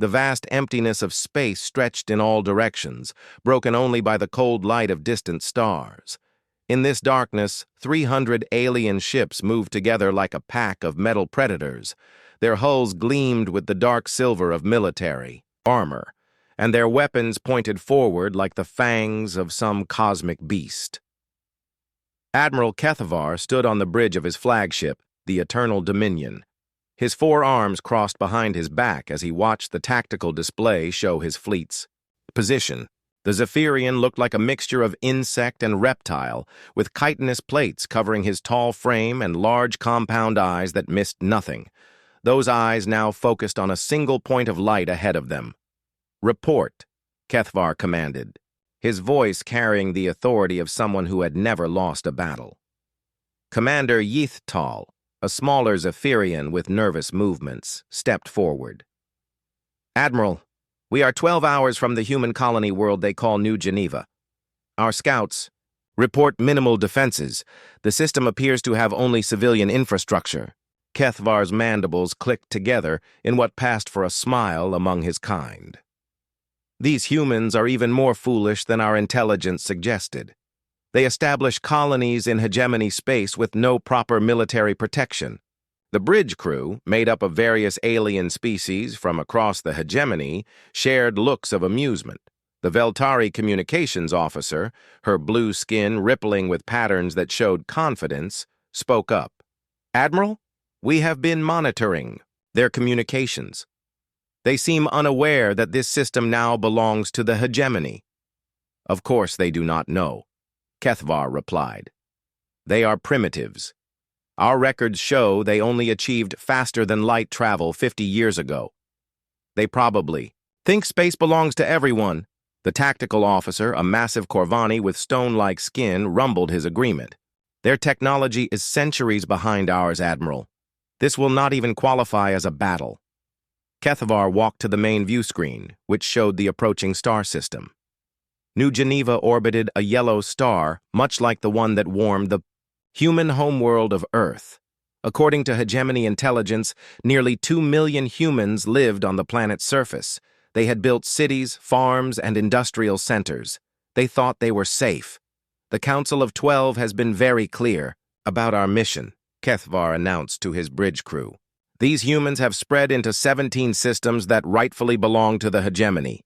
The vast emptiness of space stretched in all directions, broken only by the cold light of distant stars. In this darkness, 300 alien ships moved together like a pack of metal predators. Their hulls gleamed with the dark silver of military armor, and their weapons pointed forward like the fangs of some cosmic beast. Admiral Kethavar stood on the bridge of his flagship, the Eternal Dominion. His 4 arms crossed behind his back as he watched the tactical display show his fleet's position. The Zephyrian looked like a mixture of insect and reptile, with chitinous plates covering his tall frame and large compound eyes that missed nothing. Those eyes now focused on a single point of light ahead of them. "Report," Kethavar commanded, his voice carrying the authority of someone who had never lost a battle. Commander Yithtal, a smaller Zephyrian with nervous movements, stepped forward. "Admiral, we are 12 hours from the human colony world they call New Geneva. Our scouts report minimal defenses. The system appears to have only civilian infrastructure." Kethavar's mandibles clicked together in what passed for a smile among his kind. "These humans are even more foolish than our intelligence suggested. They establish colonies in hegemony space with no proper military protection. The bridge crew, made up of various alien species from across the hegemony, shared looks of amusement. The Veltari communications officer, her blue skin rippling with patterns that showed confidence, spoke up. "Admiral, we have been monitoring their communications. They seem unaware that this system now belongs to the hegemony." "Of course they do not know," Kethavar replied. "They are primitives. Our records show they only achieved faster-than-light travel 50 years ago. They probably think space belongs to everyone." The tactical officer, a massive Corvani with stone-like skin, rumbled his agreement. "Their technology is centuries behind ours, Admiral. This will not even qualify as a battle." Kethavar walked to the main view screen, which showed the approaching star system. New Geneva orbited a yellow star, much like the one that warmed the human homeworld of Earth. According to hegemony intelligence, nearly 2 million humans lived on the planet's surface. They had built cities, farms, and industrial centers. They thought they were safe. "The Council of 12 has been very clear about our mission," Kethavar announced to his bridge crew. "These humans have spread into 17 systems that rightfully belong to the hegemony.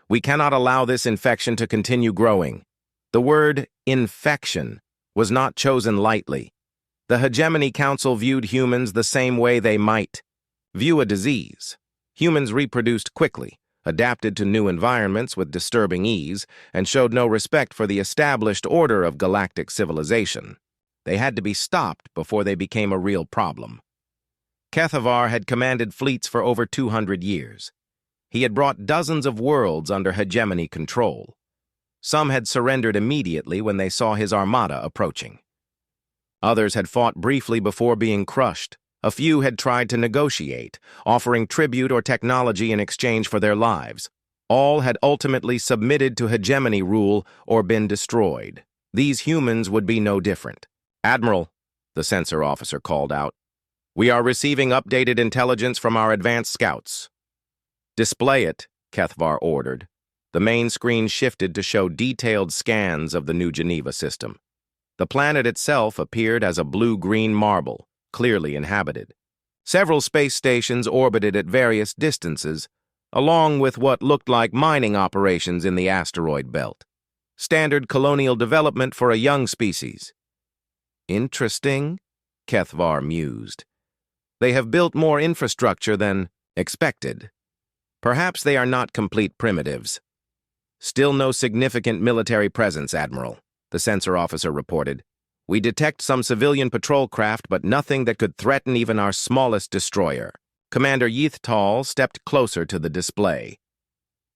We cannot allow this infection to continue growing." The word infection was not chosen lightly. The Hegemony Council viewed humans the same way they might view a disease. Humans reproduced quickly, adapted to new environments with disturbing ease, and showed no respect for the established order of galactic civilization. They had to be stopped before they became a real problem. Kethavar had commanded fleets for over 200 years. He had brought dozens of worlds under hegemony control. Some had surrendered immediately when they saw his armada approaching. Others had fought briefly before being crushed. A few had tried to negotiate, offering tribute or technology in exchange for their lives. All had ultimately submitted to hegemony rule or been destroyed. These humans would be no different. "Admiral," the sensor officer called out, "we are receiving updated intelligence from our advanced scouts." "Display it," Kethavar ordered. The main screen shifted to show detailed scans of the New Geneva system. The planet itself appeared as a blue-green marble, clearly inhabited. Several space stations orbited at various distances, along with what looked like mining operations in the asteroid belt. Standard colonial development for a young species. "Interesting," Kethavar mused. "They have built more infrastructure than expected. Perhaps they are not complete primitives." "Still no significant military presence, Admiral," the sensor officer reported. "We detect some civilian patrol craft, but nothing that could threaten even our smallest destroyer." Commander Yithtal stepped closer to the display.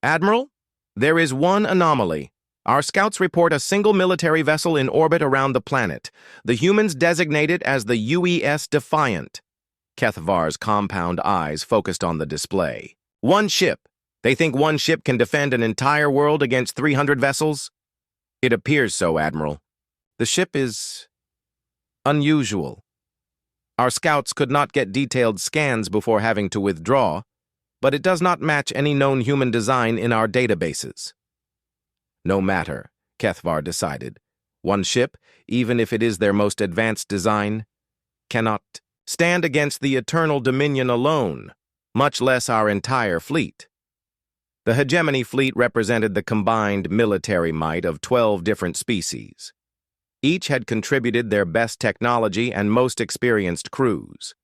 "Admiral, there is one anomaly. Our scouts report a single military vessel in orbit around the planet. The humans designate it as the UES Defiant." Kethavar's compound eyes focused on the display. "One ship. They think one ship can defend an entire world against 300 vessels?" "It appears so, Admiral. The ship is unusual. Our scouts could not get detailed scans before having to withdraw. but it does not match any known human design in our databases. No matter, Kethvar decided. One ship, even if it is their most advanced design, cannot stand against the Eternal Dominion alone, much less our entire fleet. The Hegemony fleet represented the combined military might of 12 different species. Each had contributed their best technology and most experienced crews.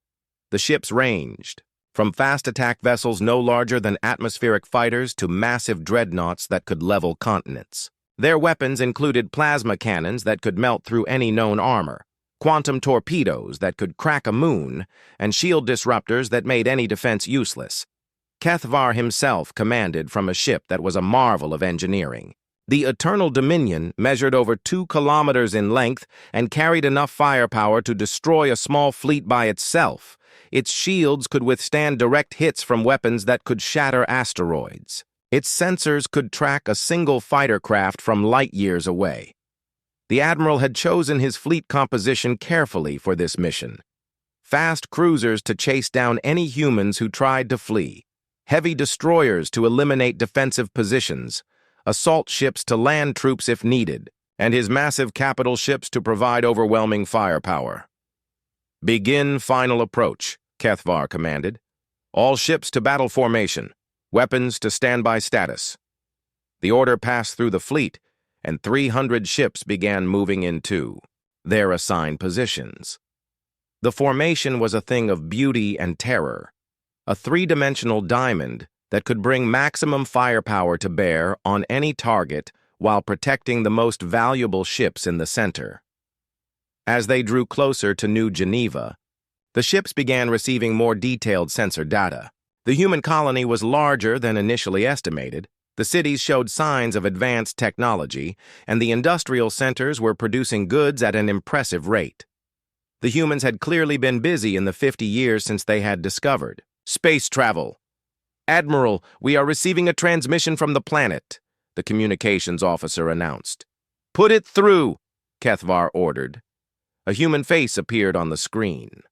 The ships ranged from fast attack vessels no larger than atmospheric fighters to massive dreadnoughts that could level continents. Their weapons included plasma cannons that could melt through any known armor, quantum torpedoes that could crack a moon, and shield disruptors that made any defense useless. Kethvar himself commanded from a ship that was a marvel of engineering. The Eternal Dominion measured over 2 kilometers in length and carried enough firepower to destroy a small fleet by itself. Its shields could withstand direct hits from weapons that could shatter asteroids. Its sensors could track a single fighter craft from light years away. The Admiral had chosen his fleet composition carefully for this mission. Fast cruisers to chase down any humans who tried to flee, heavy destroyers to eliminate defensive positions, assault ships to land troops if needed, and his massive capital ships to provide overwhelming firepower. "Begin final approach," Kethvar commanded. "All ships to battle formation, weapons to standby status." The order passed through the fleet, and 300 ships began moving into their assigned positions. The formation was a thing of beauty and terror, a 3-dimensional diamond that could bring maximum firepower to bear on any target while protecting the most valuable ships in the center. As they drew closer to New Geneva, the ships began receiving more detailed sensor data. The human colony was larger than initially estimated, the cities showed signs of advanced technology, and the industrial centers were producing goods at an impressive rate. The humans had clearly been busy in the 50 years since they had discovered space travel. "Admiral, we are receiving a transmission from the planet," the communications officer announced. "Put it through," Kethvar ordered. A human face appeared on the screen.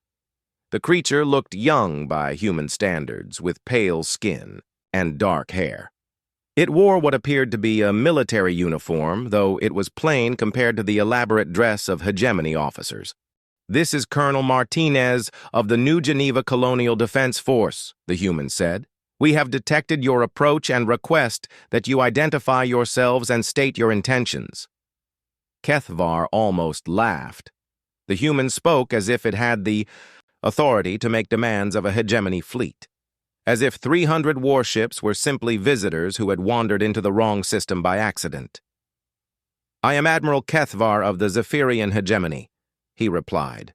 The creature looked young by human standards, with pale skin and dark hair. It wore what appeared to be a military uniform, though it was plain compared to the elaborate dress of Hegemony officers. "This is Colonel Martinez of the New Geneva Colonial Defense Force," the human said. "We have detected your approach and request that you identify yourselves and state your intentions." Kethvar almost laughed. The human spoke as if it had the authority to make demands of a Hegemony fleet, as if 300 warships were simply visitors who had wandered into the wrong system by accident. "I am Admiral Kethvar of the Zephyrian Hegemony," he replied.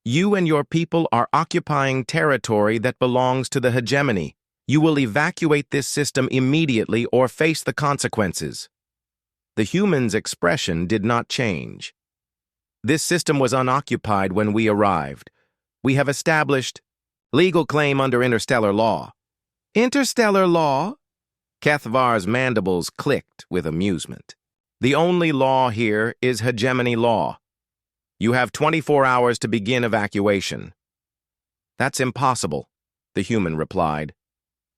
"You and your people are occupying territory that belongs to the Hegemony. You will evacuate this system immediately or face the consequences." The human's expression did not change. "This system was unoccupied when we arrived. We have established legal claim under interstellar law." "Interstellar law?" Kethvar's mandibles clicked with amusement. "The only law here is Hegemony law. You have 24 hours to begin evacuation." "That's impossible," the human replied.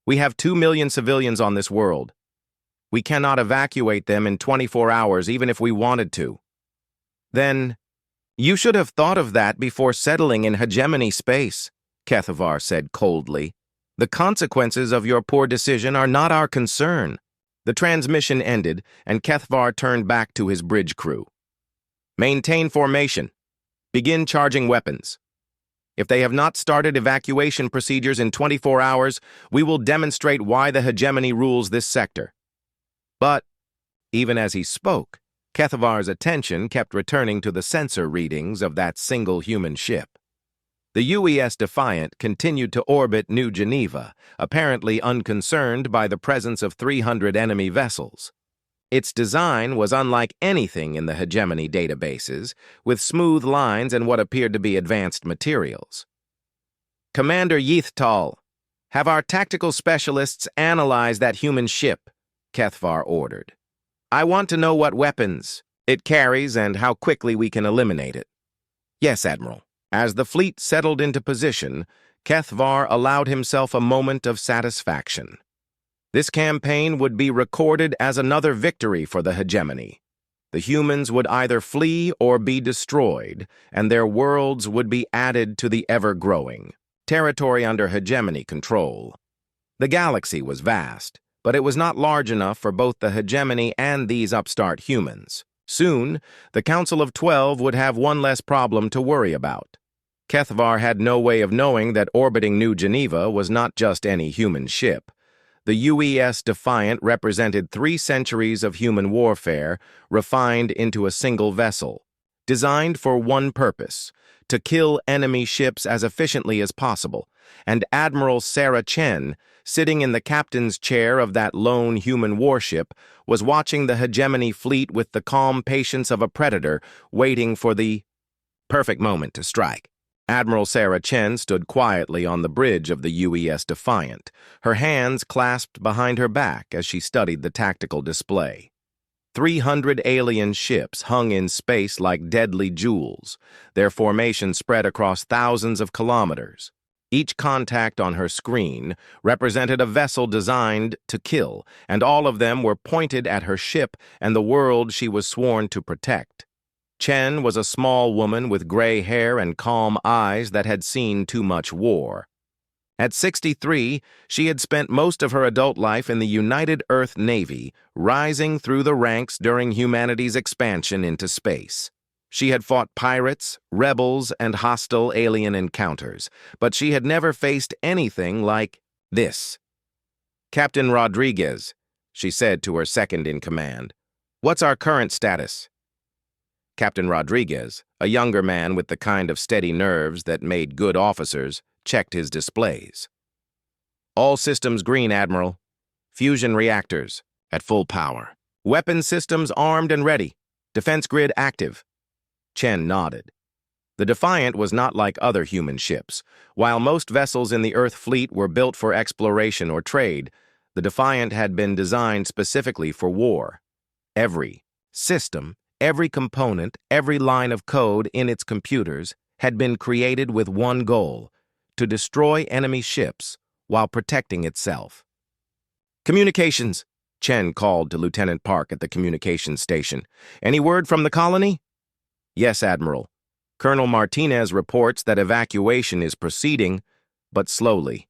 "We have 2 million civilians on this world. We cannot evacuate them in 24 hours even if we wanted to." "Then you should have thought of that before settling in Hegemony space," Kethvar said coldly. "The consequences of your poor decision are not our concern." The transmission ended, and Kethvar turned back to his bridge crew. "Maintain formation. Begin charging weapons. If they have not started evacuation procedures in 24 hours, we will demonstrate why the Hegemony rules this sector." But, even as he spoke, Kethvar's attention kept returning to the sensor readings of that single human ship. The UES Defiant continued to orbit New Geneva, apparently unconcerned by the presence of 300 enemy vessels. Its design was unlike anything in the Hegemony databases, with smooth lines and what appeared to be advanced materials. "Commander Yithtal, have our tactical specialists analyze that human ship," Kethvar ordered. "I want to know what weapons it carries and how quickly we can eliminate it." "Yes, Admiral." As the fleet settled into position, Kethvar allowed himself a moment of satisfaction. This campaign would be recorded as another victory for the Hegemony. The humans would either flee or be destroyed, and their worlds would be added to the ever-growing territory under Hegemony control. The galaxy was vast, but it was not large enough for both the Hegemony and these upstart humans. Soon, the Council of 12 would have one less problem to worry about. Kethvar had no way of knowing that orbiting New Geneva was not just any human ship. The UES Defiant represented 3 centuries of human warfare refined into a single vessel, designed for one purpose: to kill enemy ships as efficiently as possible, and Admiral Sarah Chen, sitting in the captain's chair of that lone human warship, was watching the Hegemony fleet with the calm patience of a predator waiting for the perfect moment to strike. Admiral Sarah Chen stood quietly on the bridge of the UES Defiant, her hands clasped behind her back as she studied the tactical display. 300 alien ships hung in space like deadly jewels, their formation spread across thousands of kilometers. Each contact on her screen represented a vessel designed to kill, and all of them were pointed at her ship and the world she was sworn to protect. Chen was a small woman with gray hair and calm eyes that had seen too much war. At 63, she had spent most of her adult life in the United Earth Navy, rising through the ranks during humanity's expansion into space. She had fought pirates, rebels, and hostile alien encounters, but she had never faced anything like this. "Captain Rodriguez," she said to her second-in-command, "what's our current status?" Captain Rodriguez, a younger man with the kind of steady nerves that made good officers, checked his displays. "All systems green, Admiral. Fusion reactors at full power. Weapon systems armed and ready. Defense grid active." Chen nodded. The Defiant was not like other human ships. While most vessels in the Earth fleet were built for exploration or trade, the Defiant had been designed specifically for war. Every system, every component, every line of code in its computers had been created with one goal: to destroy enemy ships while protecting itself. "Communications," Chen called to Lieutenant Park at the communications station. "Any word from the colony?" "Yes, Admiral. Colonel Martinez reports that evacuation is proceeding, but slowly.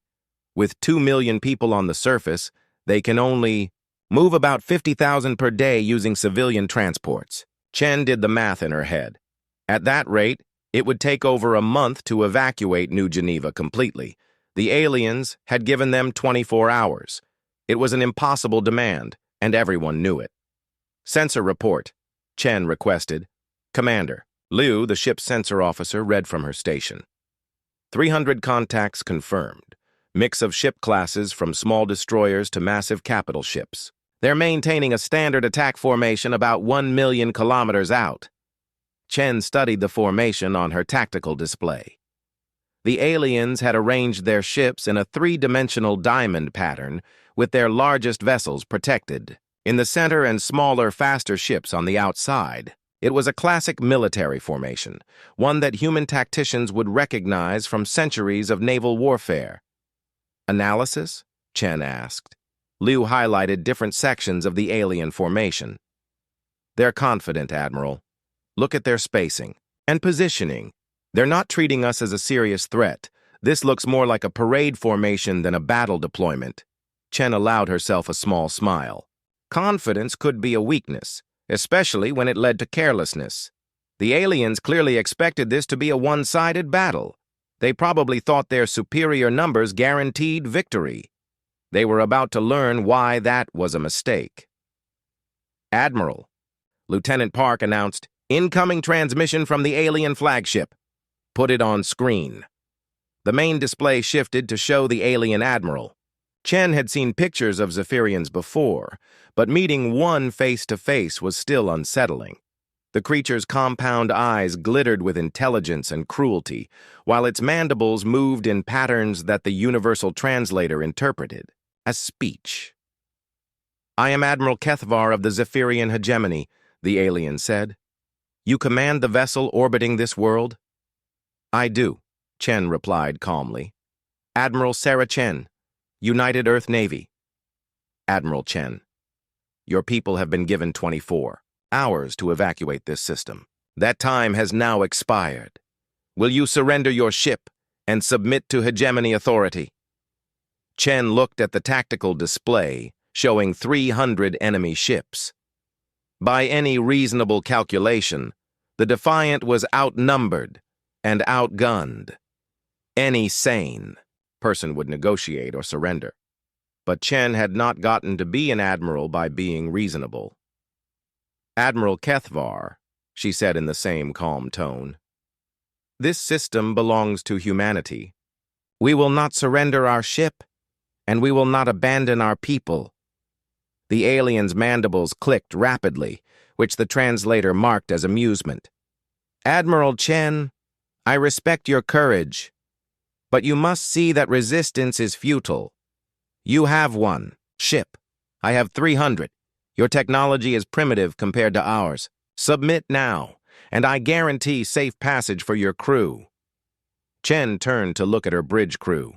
With 2 million people on the surface, they can only move about 50,000 per day using civilian transports." Chen did the math in her head. At that rate, it would take over a month to evacuate New Geneva completely. The aliens had given them 24 hours. It was an impossible demand, and everyone knew it. "Sensor report," Chen requested. "Commander." Liu, the ship's sensor officer, read from her station. 300 contacts confirmed. Mix of ship classes from small destroyers to massive capital ships. They're maintaining a standard attack formation about 1 million kilometers out. Chen studied the formation on her tactical display. The aliens had arranged their ships in a 3-dimensional diamond pattern, with their largest vessels protected in the center and smaller, faster ships on the outside. It was a classic military formation, one that human tacticians would recognize from centuries of naval warfare. "Analysis?" Chen asked. Liu highlighted different sections of the alien formation. "They're confident, Admiral. Look at their spacing and positioning. They're not treating us as a serious threat. This looks more like a parade formation than a battle deployment." Chen allowed herself a small smile. Confidence could be a weakness, especially when it led to carelessness. The aliens clearly expected this to be a one-sided battle. They probably thought their superior numbers guaranteed victory. They were about to learn why that was a mistake. "Admiral," Lieutenant Park announced, "incoming transmission from the alien flagship. Put it on screen." The main display shifted to show the alien admiral. Chen had seen pictures of Zephyrians before, but meeting one face-to-face was still unsettling. The creature's compound eyes glittered with intelligence and cruelty, while its mandibles moved in patterns that the universal translator interpreted as speech. "I am Admiral Kethvar of the Zephyrian Hegemony," the alien said. "You command the vessel orbiting this world?" "I do," Chen replied calmly. Admiral Sarah Chen, United Earth Navy. Admiral Chen, your people have been given 24 hours to evacuate this system. That time has now expired. Will you surrender your ship and submit to Hegemony authority? Chen looked at the tactical display showing 300 enemy ships. By any reasonable calculation, the Defiant was outnumbered and outgunned. Any sane person would negotiate or surrender. But Chen had not gotten to be an admiral by being reasonable. Admiral Kethvar, she said in the same calm tone, this system belongs to humanity. We will not surrender our ship, and we will not abandon our people. The alien's mandibles clicked rapidly, which the translator marked as amusement. Admiral Chen, I respect your courage, but you must see that resistance is futile. You have one ship. I have 300. Your technology is primitive compared to ours. Submit now, and I guarantee safe passage for your crew. Chen turned to look at her bridge crew.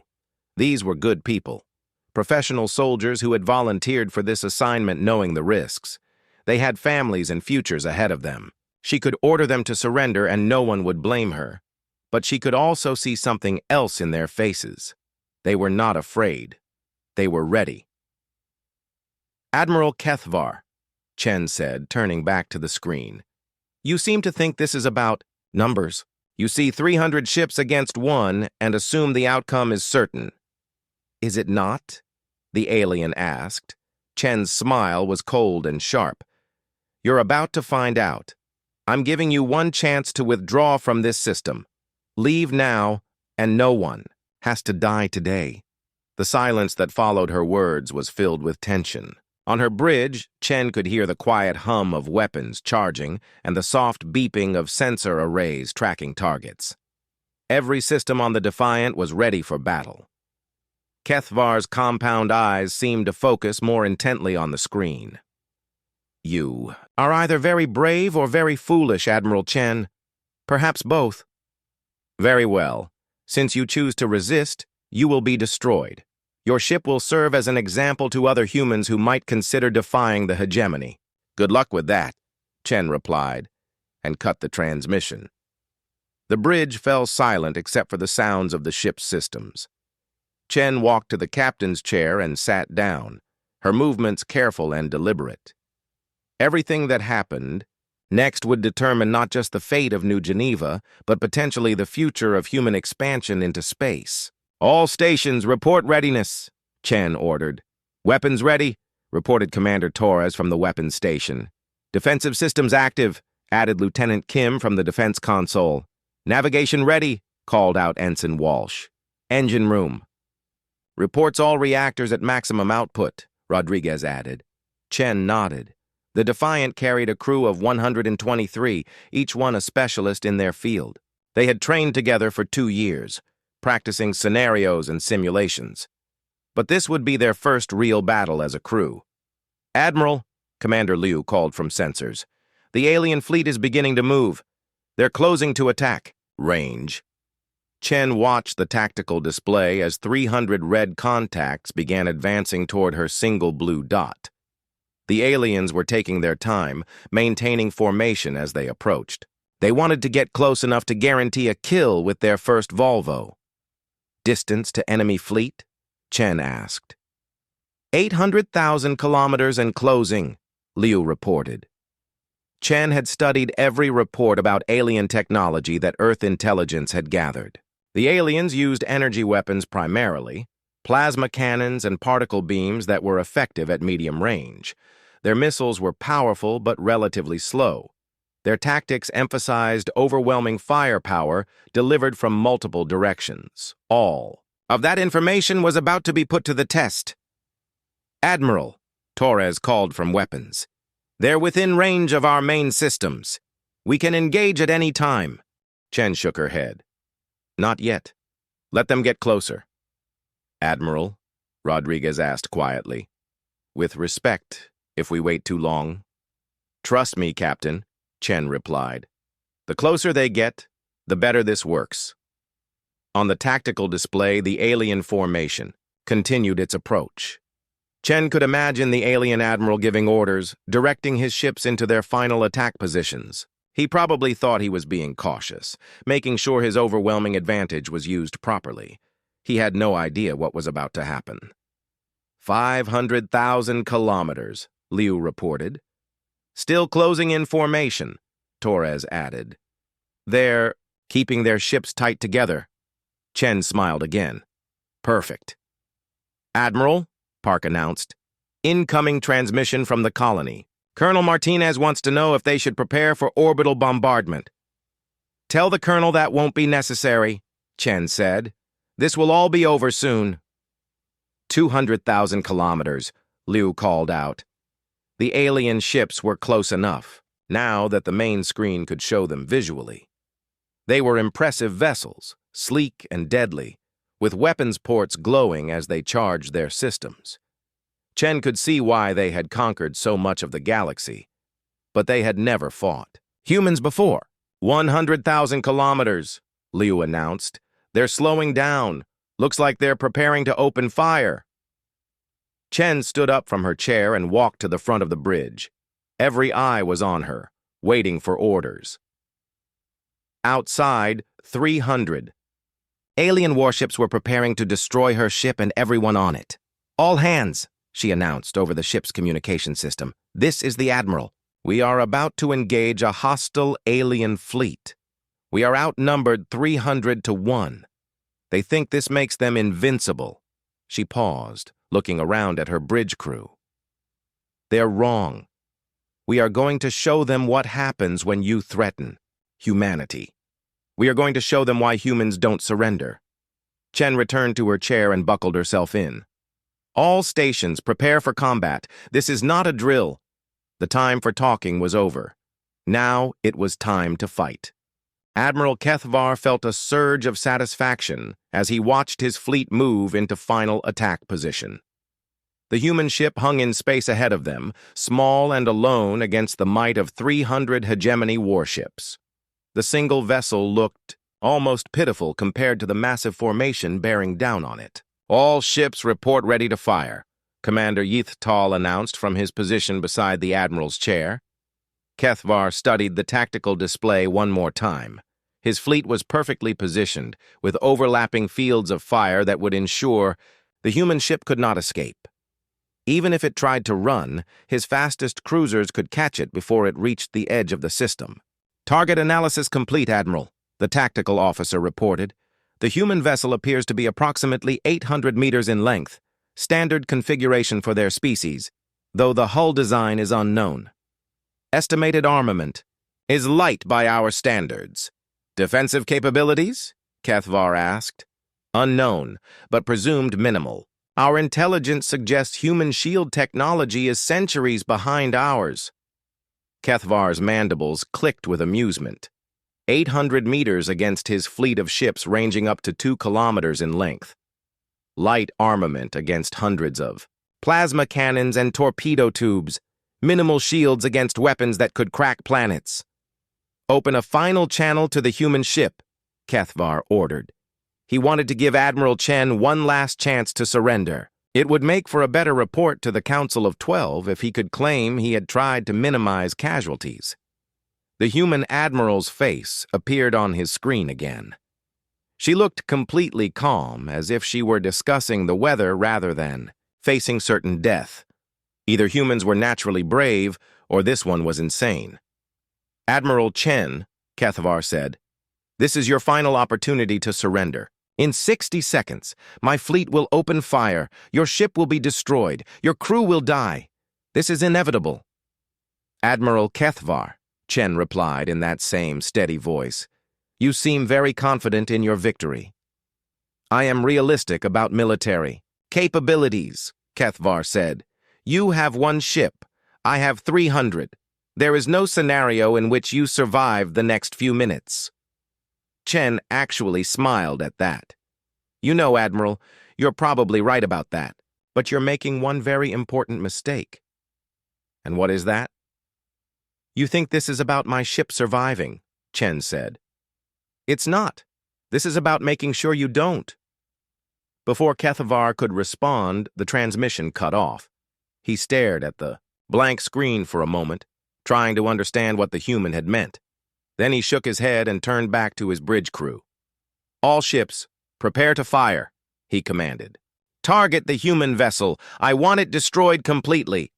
These were good people. Professional soldiers who had volunteered for this assignment knowing the risks. They had families and futures ahead of them. She could order them to surrender and no one would blame her. But she could also see something else in their faces. They were not afraid. They were ready. Admiral Kethvar, Chen said, turning back to the screen. You seem to think this is about numbers. You see 300 ships against one and assume the outcome is certain. Is it not? The alien asked. Chen's smile was cold and sharp. You're about to find out. I'm giving you one chance to withdraw from this system. Leave now, and no one has to die today. The silence that followed her words was filled with tension. On her bridge, Chen could hear the quiet hum of weapons charging and the soft beeping of sensor arrays tracking targets. Every system on the Defiant was ready for battle. Kethvar's compound eyes seemed to focus more intently on the screen. You are either very brave or very foolish, Admiral Chen. Perhaps both. Very well. Since you choose to resist, you will be destroyed. Your ship will serve as an example to other humans who might consider defying the hegemony. Good luck with that, Chen replied, and cut the transmission. The bridge fell silent except for the sounds of the ship's systems. Chen walked to the captain's chair and sat down, her movements careful and deliberate. Everything that happened next would determine not just the fate of New Geneva, but potentially the future of human expansion into space. All stations report readiness, Chen ordered. Weapons ready, reported Commander Torres from the weapons station. Defensive systems active, added Lieutenant Kim from the defense console. Navigation ready, called out Ensign Walsh. Engine room. Reports all reactors at maximum output, Rodriguez added. Chen nodded. The Defiant carried a crew of 123, each one a specialist in their field. They had trained together for 2 years, practicing scenarios and simulations. But this would be their first real battle as a crew. Admiral, Commander Liu called from sensors, the alien fleet is beginning to move. They're closing to attack. Range. Chen watched the tactical display as 300 red contacts began advancing toward her single blue dot. The aliens were taking their time, maintaining formation as they approached. They wanted to get close enough to guarantee a kill with their first Volvo. Distance to enemy fleet? Chen asked. 800,000 kilometers and closing, Liu reported. Chen had studied every report about alien technology that Earth intelligence had gathered. The aliens used energy weapons primarily, plasma cannons and particle beams that were effective at medium range. Their missiles were powerful but relatively slow. Their tactics emphasized overwhelming firepower delivered from multiple directions. All of that information was about to be put to the test. Admiral, Torres called from weapons. They're within range of our main systems. We can engage at any time. Chen shook her head. Not yet. Let them get closer. Admiral, Rodriguez asked quietly. With respect, if we wait too long. Trust me, Captain, Chen replied. The closer they get, the better this works. On the tactical display, the alien formation continued its approach. Chen could imagine the alien admiral giving orders, directing his ships into their final attack positions. He probably thought he was being cautious, making sure his overwhelming advantage was used properly. He had no idea what was about to happen. 500,000 kilometers, Liu reported. Still closing in formation, Torres added. They're keeping their ships tight together. Chen smiled again. Perfect. Admiral, Park announced. Incoming transmission from the colony. Colonel Martinez wants to know if they should prepare for orbital bombardment. Tell the Colonel that won't be necessary, Chen said. This will all be over soon. 200,000 kilometers, Liu called out. The alien ships were close enough, now that the main screen could show them visually. They were impressive vessels, sleek and deadly, with weapons ports glowing as they charged their systems. Chen could see why they had conquered so much of the galaxy, but they had never fought humans before. 100,000 kilometers, Liu announced. They're slowing down. Looks like they're preparing to open fire. Chen stood up from her chair and walked to the front of the bridge. Every eye was on her, waiting for orders. Outside, 300. Alien warships were preparing to destroy her ship and everyone on it. All hands, she announced over the ship's communication system. This is the Admiral. We are about to engage a hostile alien fleet. We are outnumbered 300 to 1. They think this makes them invincible. She paused, looking around at her bridge crew. They're wrong. We are going to show them what happens when you threaten humanity. We are going to show them why humans don't surrender. Chen returned to her chair and buckled herself in. All stations, prepare for combat. This is not a drill. The time for talking was over. Now it was time to fight. Admiral Kethvar felt a surge of satisfaction as he watched his fleet move into final attack position. The human ship hung in space ahead of them, small and alone against the might of 300 Hegemony warships. The single vessel looked almost pitiful compared to the massive formation bearing down on it. All ships report ready to fire, Commander Yithtal announced from his position beside the Admiral's chair. Kethvar studied the tactical display one more time. His fleet was perfectly positioned, with overlapping fields of fire that would ensure the human ship could not escape. Even if it tried to run, his fastest cruisers could catch it before it reached the edge of the system. Target analysis complete, Admiral, the tactical officer reported. The human vessel appears to be approximately 800 meters in length, standard configuration for their species, though the hull design is unknown. Estimated armament is light by our standards. Defensive capabilities? Kethvar asked. Unknown, but presumed minimal. Our intelligence suggests human shield technology is centuries behind ours. Kethvar's mandibles clicked with amusement. 800 meters against his fleet of ships ranging up to 2 kilometers in length. Light armament against hundreds of plasma cannons and torpedo tubes. Minimal shields against weapons that could crack planets. Open a final channel to the human ship, Kethvar ordered. He wanted to give Admiral Chen one last chance to surrender. It would make for a better report to the Council of 12 if he could claim he had tried to minimize casualties. The human admiral's face appeared on his screen again. She looked completely calm, as if she were discussing the weather rather than facing certain death. Either humans were naturally brave, or this one was insane. Admiral Chen, Kethvar said, this is your final opportunity to surrender. In 60 seconds, my fleet will open fire, your ship will be destroyed, your crew will die. This is inevitable. Admiral Kethvar, Chen replied in that same steady voice, you seem very confident in your victory. I am realistic about military capabilities, Kethvar said. You have one ship, I have 300. There is no scenario in which you survive the next few minutes. Chen actually smiled at that. You know, Admiral, you're probably right about that, but you're making one very important mistake. And what is that? You think this is about my ship surviving, Chen said. It's not. This is about making sure you don't. Before Kethavar could respond, the transmission cut off. He stared at the blank screen for a moment, trying to understand what the human had meant. Then he shook his head and turned back to his bridge crew. "All ships, prepare to fire," he commanded. "Target the human vessel. I want it destroyed completely."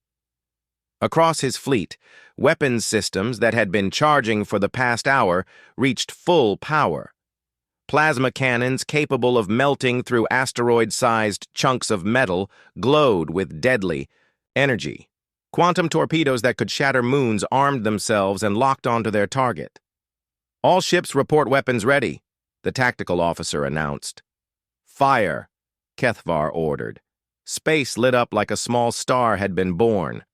Across his fleet, weapons systems that had been charging for the past hour reached full power. Plasma cannons capable of melting through asteroid-sized chunks of metal glowed with deadly energy. Quantum torpedoes that could shatter moons armed themselves and locked onto their target. "All ships report weapons ready," the tactical officer announced. "Fire," Kethavar ordered. Space lit up like a small star had been born.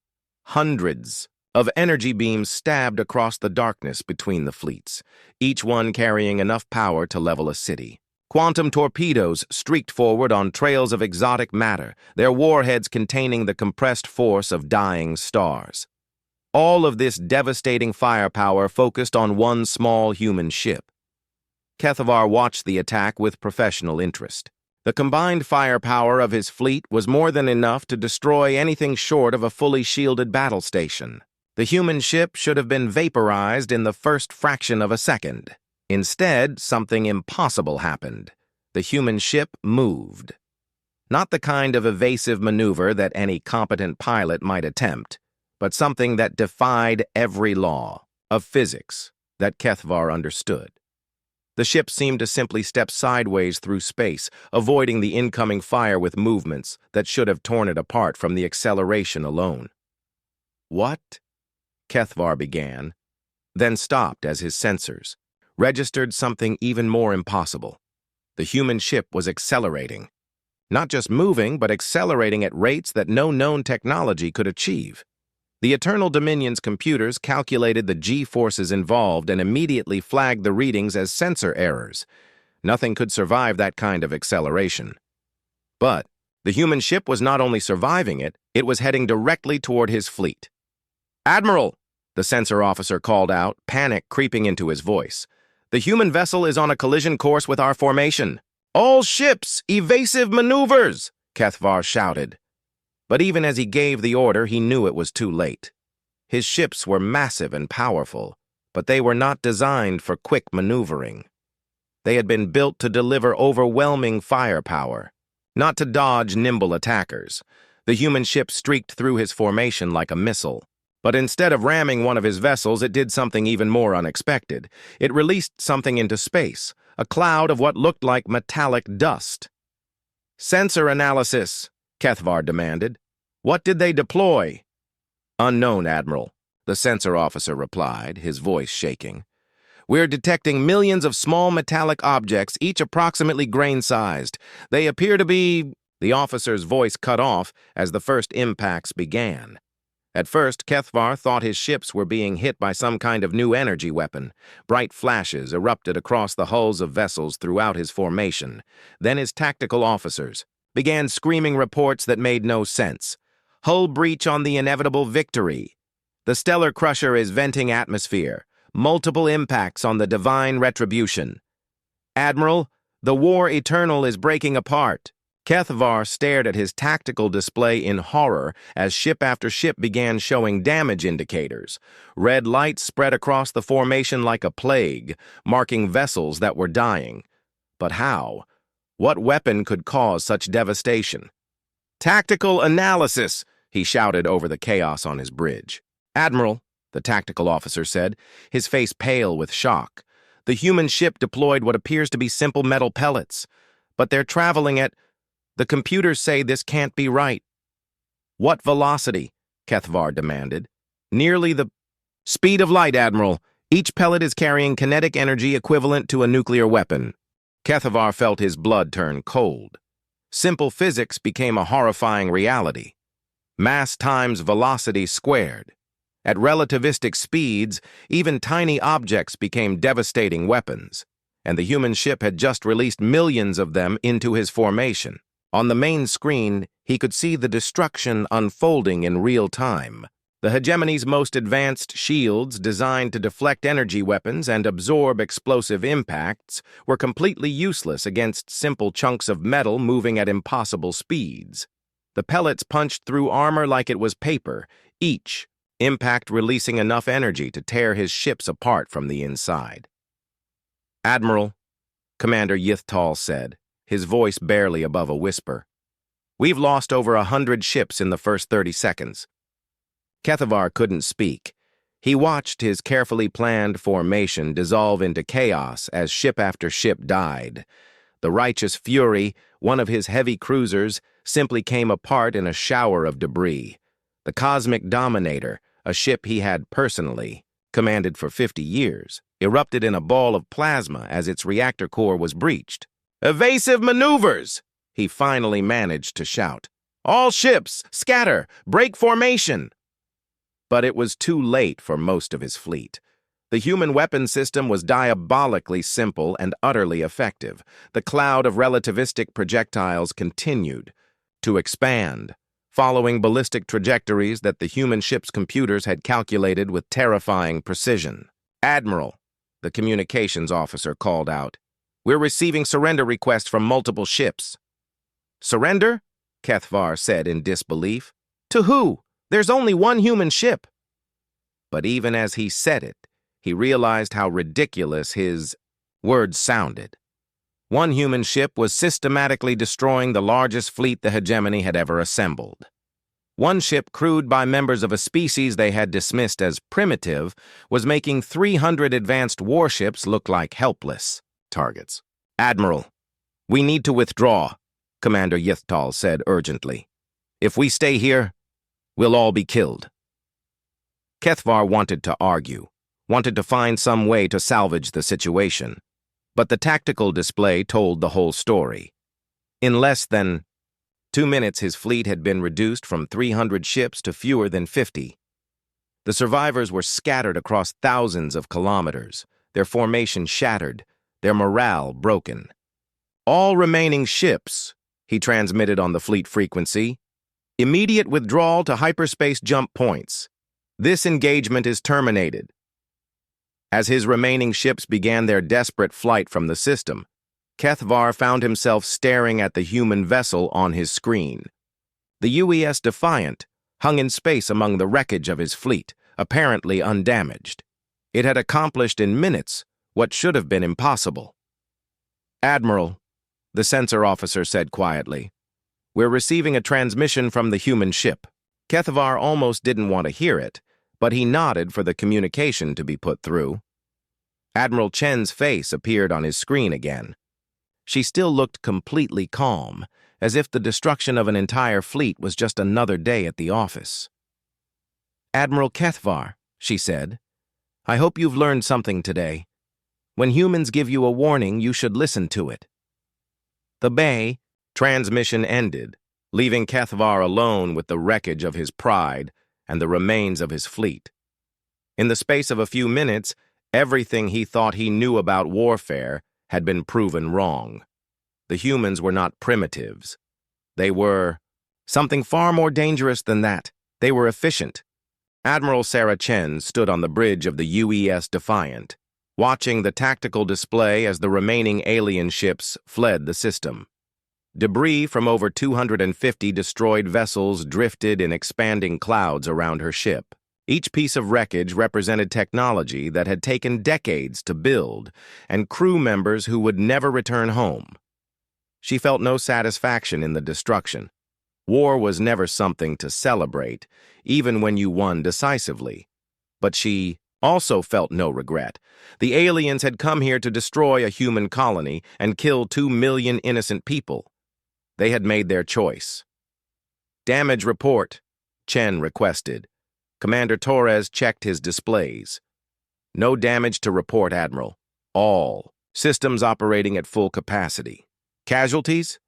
Hundreds of energy beams stabbed across the darkness between the fleets, each one carrying enough power to level a city. Quantum torpedoes streaked forward on trails of exotic matter, their warheads containing the compressed force of dying stars. All of this devastating firepower focused on one small human ship. Kethavar watched the attack with professional interest. The combined firepower of his fleet was more than enough to destroy anything short of a fully shielded battle station. The human ship should have been vaporized in the first fraction of a second. Instead, something impossible happened. The human ship moved. Not the kind of evasive maneuver that any competent pilot might attempt, but something that defied every law of physics that Kethavar understood. The ship seemed to simply step sideways through space, avoiding the incoming fire with movements that should have torn it apart from the acceleration alone. "What?" Kethavar began, then stopped as his sensors registered something even more impossible. The human ship was accelerating. Not just moving, but accelerating at rates that no known technology could achieve. The Eternal Dominion's computers calculated the G-forces involved and immediately flagged the readings as sensor errors. Nothing could survive that kind of acceleration. But the human ship was not only surviving it, it was heading directly toward his fleet. "Admiral," the sensor officer called out, panic creeping into his voice. "The human vessel is on a collision course with our formation." "All ships, evasive maneuvers!" Kethavar shouted. But even as he gave the order, he knew it was too late. His ships were massive and powerful, but they were not designed for quick maneuvering. They had been built to deliver overwhelming firepower, not to dodge nimble attackers. The human ship streaked through his formation like a missile. But instead of ramming one of his vessels, it did something even more unexpected. It released something into space, a cloud of what looked like metallic dust. "Sensor analysis," Kethavar demanded. "What did they deploy?" "Unknown, Admiral," the sensor officer replied, his voice shaking. "We're detecting millions of small metallic objects, each approximately grain-sized. They appear to be—" The officer's voice cut off as the first impacts began. At first, Kethavar thought his ships were being hit by some kind of new energy weapon. Bright flashes erupted across the hulls of vessels throughout his formation. Then his tactical officers began screaming reports that made no sense. "Hull breach on the inevitable Victory. The Stellar Crusher is venting atmosphere. Multiple impacts on the Divine Retribution. Admiral, the War Eternal is breaking apart." Kethavar stared at his tactical display in horror as ship after ship began showing damage indicators. Red lights spread across the formation like a plague, marking vessels that were dying. But how? What weapon could cause such devastation? "Tactical analysis," he shouted over the chaos on his bridge. "Admiral," the tactical officer said, his face pale with shock. "The human ship deployed what appears to be simple metal pellets, but they're traveling at— The computers say this can't be right." "What velocity?" Kethavar demanded. "Nearly the speed of light, Admiral. Each pellet is carrying kinetic energy equivalent to a nuclear weapon." Kethavar felt his blood turn cold. Simple physics became a horrifying reality. Mass times velocity squared. At relativistic speeds, even tiny objects became devastating weapons, and the human ship had just released millions of them into his formation. On the main screen, he could see the destruction unfolding in real time. The Hegemony's most advanced shields, designed to deflect energy weapons and absorb explosive impacts, were completely useless against simple chunks of metal moving at impossible speeds. The pellets punched through armor like it was paper, each impact releasing enough energy to tear his ships apart from the inside. "Admiral," Commander Yithtal said, his voice barely above a whisper, "we've lost over 100 ships in the first 30 seconds. Kethavar couldn't speak. He watched his carefully planned formation dissolve into chaos as ship after ship died. The Righteous Fury, one of his heavy cruisers, simply came apart in a shower of debris. The Cosmic Dominator, a ship he had personally commanded for 50 years, erupted in a ball of plasma as its reactor core was breached. "Evasive maneuvers!" he finally managed to shout. "All ships, scatter! Break formation!" But it was too late for most of his fleet. The human weapon system was diabolically simple and utterly effective. The cloud of relativistic projectiles continued to expand, following ballistic trajectories that the human ship's computers had calculated with terrifying precision. "Admiral," the communications officer called out, "we're receiving surrender requests from multiple ships." "Surrender?" Kethavar said in disbelief. "To who? There's only one human ship." But even as he said it, he realized how ridiculous his words sounded. One human ship was systematically destroying the largest fleet the Hegemony had ever assembled. One ship crewed by members of a species they had dismissed as primitive was making 300 advanced warships look like helpless targets. "Admiral, we need to withdraw," Commander Yithtal said urgently. "If we stay here, we'll all be killed." Kethavar wanted to argue, wanted to find some way to salvage the situation, but the tactical display told the whole story. In less than 2 minutes, his fleet had been reduced from 300 ships to fewer than 50. The survivors were scattered across thousands of kilometers, their formation shattered, their morale broken. "All remaining ships," he transmitted on the fleet frequency, "immediate withdrawal to hyperspace jump points. This engagement is terminated." As his remaining ships began their desperate flight from the system, Kethavar found himself staring at the human vessel on his screen. The UES Defiant hung in space among the wreckage of his fleet, apparently undamaged. It had accomplished in minutes what should have been impossible. "Admiral," the sensor officer said quietly, "we're receiving a transmission from the human ship." Kethavar almost didn't want to hear it, but he nodded for the communication to be put through. Admiral Chen's face appeared on his screen again. She still looked completely calm, as if the destruction of an entire fleet was just another day at the office. "Admiral Kethavar," she said, "I hope you've learned something today. When humans give you a warning, you should listen to it." The bay transmission ended, leaving Kethavar alone with the wreckage of his pride and the remains of his fleet. In the space of a few minutes, everything he thought he knew about warfare had been proven wrong. The humans were not primitives. They were something far more dangerous than that. They were efficient. Admiral Sarah Chen stood on the bridge of the UES Defiant, watching the tactical display as the remaining alien ships fled the system. Debris from over 250 destroyed vessels drifted in expanding clouds around her ship. Each piece of wreckage represented technology that had taken decades to build and crew members who would never return home. She felt no satisfaction in the destruction. War was never something to celebrate, even when you won decisively. But she also felt no regret. The aliens had come here to destroy a human colony and kill 2 million innocent people. They had made their choice. "Damage report," Chen requested. Commander Torres checked his displays. "No damage to report, Admiral. All systems operating at full capacity. Casualties?"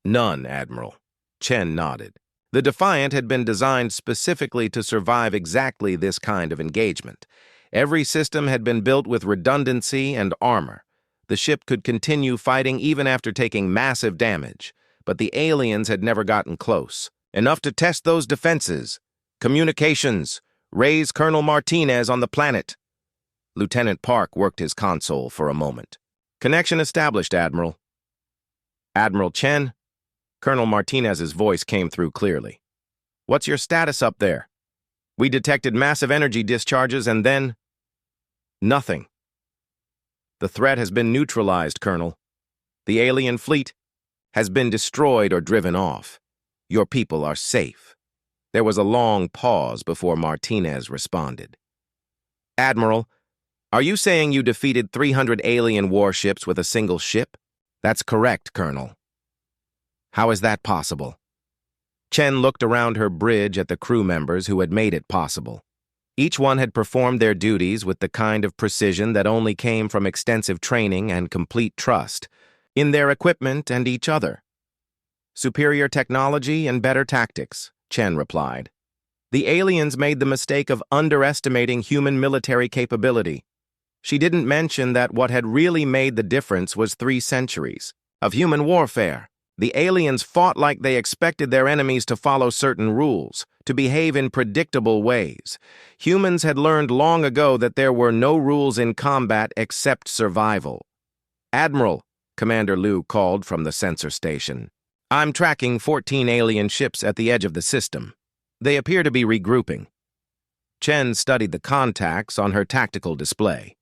"None, Admiral." Chen nodded. The Defiant had been designed specifically to survive exactly this kind of engagement. Every system had been built with redundancy and armor. The ship could continue fighting even after taking massive damage, but the aliens had never gotten close. "Enough to test those defenses. Communications, Raise Colonel Martinez on the planet. Lieutenant Park worked his console for a moment. Connection established, Admiral. Admiral Chen? Colonel Martinez's voice came through clearly. What's your status up there? We detected massive energy discharges and then... Nothing. The threat has been neutralized, Colonel. The alien fleet has been destroyed or driven off. Your people are safe. There was a long pause before Martinez responded. Admiral, are you saying you defeated 300 alien warships with a single ship? That's correct, Colonel. How is that possible? Chen looked around her bridge at the crew members who had made it possible. Each one had performed their duties with the kind of precision that only came from extensive training and complete trust in their equipment and each other. Superior technology and better tactics, Chen replied. The aliens made the mistake of underestimating human military capability. She didn't mention that what had really made the difference was 3 centuries of human warfare. The aliens fought like they expected their enemies to follow certain rules, to behave in predictable ways. Humans had learned long ago that there were no rules in combat except survival. Admiral, Commander Liu called from the sensor station. I'm tracking 14 alien ships at the edge of the system. They appear to be regrouping. Chen studied the contacts on her tactical display.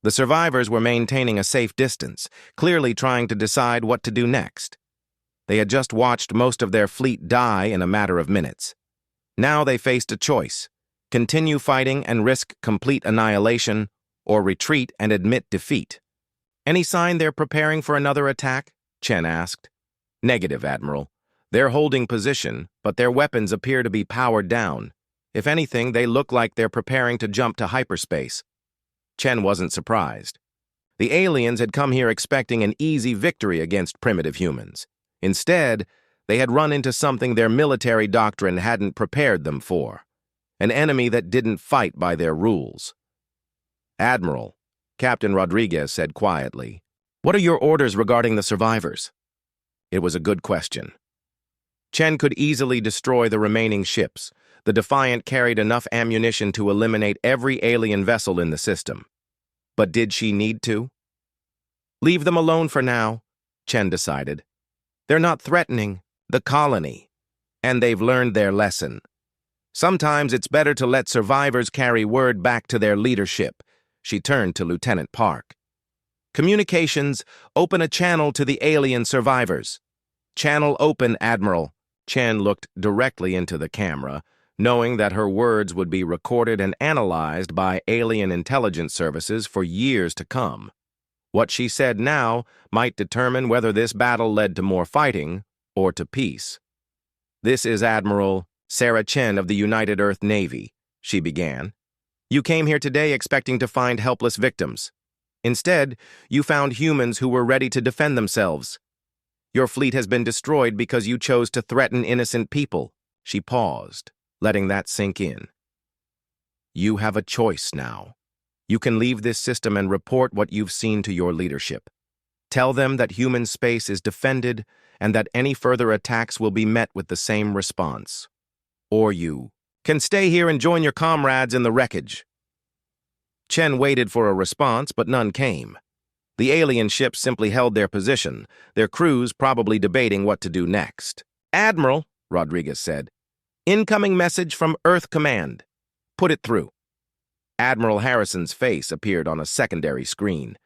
The survivors were maintaining a safe distance, clearly trying to decide what to do next. They had just watched most of their fleet die in a matter of minutes. Now they faced a choice: continue fighting and risk complete annihilation, or retreat and admit defeat. Any sign they're preparing for another attack? Chen asked. Negative, Admiral. They're holding position, but their weapons appear to be powered down. If anything, they look like they're preparing to jump to hyperspace. Chen wasn't surprised. The aliens had come here expecting an easy victory against primitive humans. Instead, they had run into something their military doctrine hadn't prepared them for: an enemy that didn't fight by their rules. Admiral, Captain Rodriguez said quietly, what are your orders regarding the survivors? It was a good question. Chen could easily destroy the remaining ships. The Defiant carried enough ammunition to eliminate every alien vessel in the system. But did she need to? Leave them alone for now, Chen decided. They're not threatening the colony, and they've learned their lesson. Sometimes it's better to let survivors carry word back to their leadership. She turned to Lieutenant Park. Communications, open a channel to the alien survivors. Channel open, Admiral. Chen looked directly into the camera, knowing that her words would be recorded and analyzed by alien intelligence services for years to come. What she said now might determine whether this battle led to more fighting or to peace. This is Admiral Sarah Chen of the United Earth Navy, she began. You came here today expecting to find helpless victims. Instead, you found humans who were ready to defend themselves. Your fleet has been destroyed because you chose to threaten innocent people. She paused, letting that sink in. You have a choice now. You can leave this system and report what you've seen to your leadership. Tell them that human space is defended and that any further attacks will be met with the same response. Or you can stay here and join your comrades in the wreckage. Chen waited for a response, but none came. The alien ships simply held their position, their crews probably debating what to do next. Admiral, Rodriguez said, incoming message from Earth Command. Put it through. Admiral Harrison's face appeared on a secondary screen.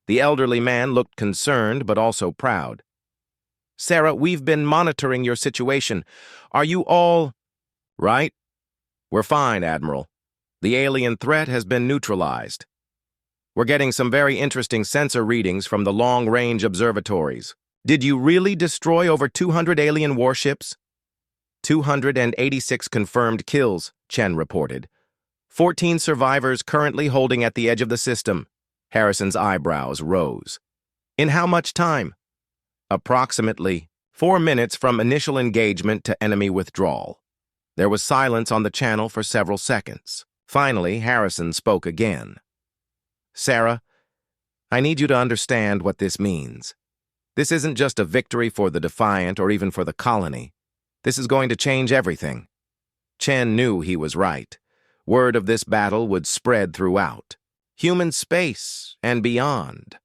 The elderly man looked concerned but also proud. Sarah, we've been monitoring your situation. Are you all right? We're fine, Admiral. The alien threat has been neutralized. We're getting some very interesting sensor readings from the long-range observatories. Did you really destroy over 200 alien warships? 286 confirmed kills, Chen reported. 14 survivors currently holding at the edge of the system. Harrison's eyebrows rose. In how much time? Approximately 4 minutes from initial engagement to enemy withdrawal. There was silence on the channel for several seconds. Finally, Harrison spoke again. Sarah, I need you to understand what this means. This isn't just a victory for the Defiant or even for the colony. This is going to change everything. Chen knew he was right. Word of this battle would spread throughout human space and beyond.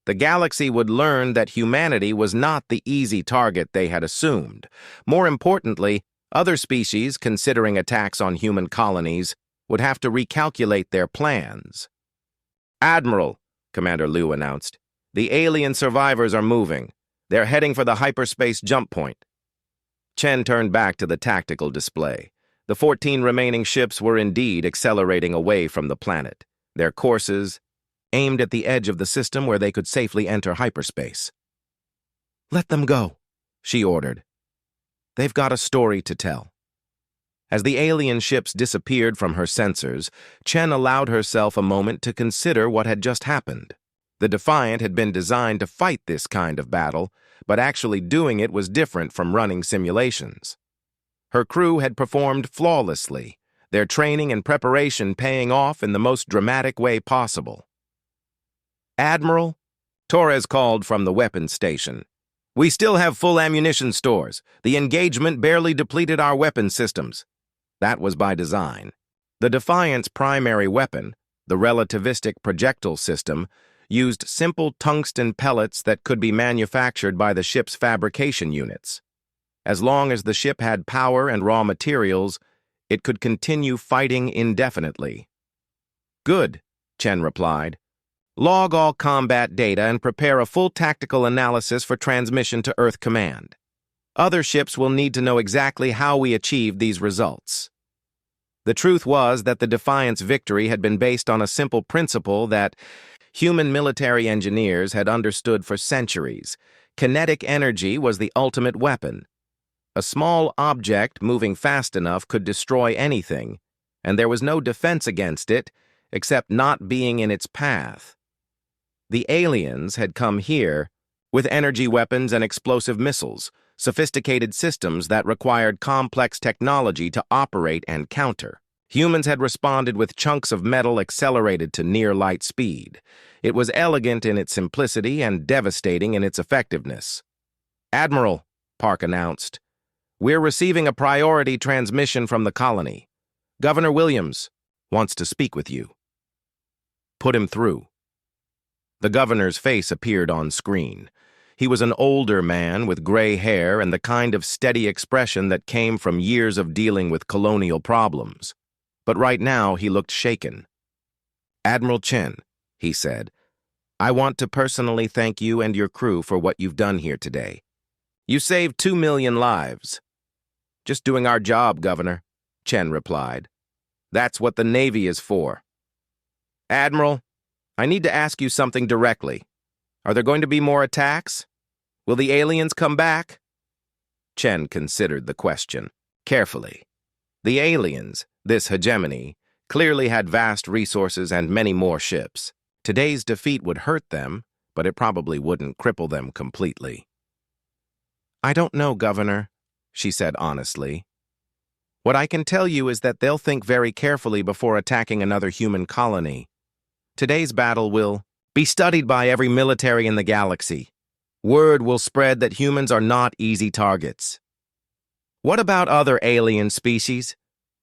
The galaxy would learn that humanity was not the easy target they had assumed. More importantly, other species, considering attacks on human colonies, would have to recalculate their plans. "Admiral," Commander Liu announced, "the alien survivors are moving. They're heading for the hyperspace jump point." Chen turned back to the tactical display. The 14 remaining ships were indeed accelerating away from the planet, their courses aimed at the edge of the system where they could safely enter hyperspace. "Let them go," she ordered. "They've got a story to tell." As the alien ships disappeared from her sensors, Chen allowed herself a moment to consider what had just happened. The Defiant had been designed to fight this kind of battle, but actually doing it was different from running simulations. Her crew had performed flawlessly, their training and preparation paying off in the most dramatic way possible. "Admiral," Torres called from the weapons station, "we still have full ammunition stores. The engagement barely depleted our weapon systems." That was by design. The Defiant's primary weapon, the relativistic projectile system, used simple tungsten pellets that could be manufactured by the ship's fabrication units. As long as the ship had power and raw materials, it could continue fighting indefinitely. "Good," Chen replied. "Log all combat data and prepare a full tactical analysis for transmission to Earth Command. Other ships will need to know exactly how we achieved these results." The truth was that the Defiant's victory had been based on a simple principle that human military engineers had understood for centuries. Kinetic energy was the ultimate weapon. A small object moving fast enough could destroy anything, and there was no defense against it except not being in its path. The aliens had come here with energy weapons and explosive missiles, sophisticated systems that required complex technology to operate and counter. Humans had responded with chunks of metal accelerated to near-light speed. It was elegant in its simplicity and devastating in its effectiveness. "Admiral," Park announced, "we're receiving a priority transmission from the colony. Governor Williams wants to speak with you." "Put him through." The governor's face appeared on screen. He was an older man with gray hair and the kind of steady expression that came from years of dealing with colonial problems. But right now he looked shaken. "Admiral Chen," he said, "I want to personally thank you and your crew for what you've done here today. You saved 2 million lives." "Just doing our job, Governor," Chen replied. "That's what the Navy is for." "Admiral, I need to ask you something directly. Are there going to be more attacks? Will the aliens come back?" Chen considered the question carefully. The aliens, this hegemony, clearly had vast resources and many more ships. Today's defeat would hurt them, but it probably wouldn't cripple them completely. "I don't know, Governor," she said honestly. "What I can tell you is that they'll think very carefully before attacking another human colony. Today's battle will be studied by every military in the galaxy. Word will spread that humans are not easy targets." "What about other alien species?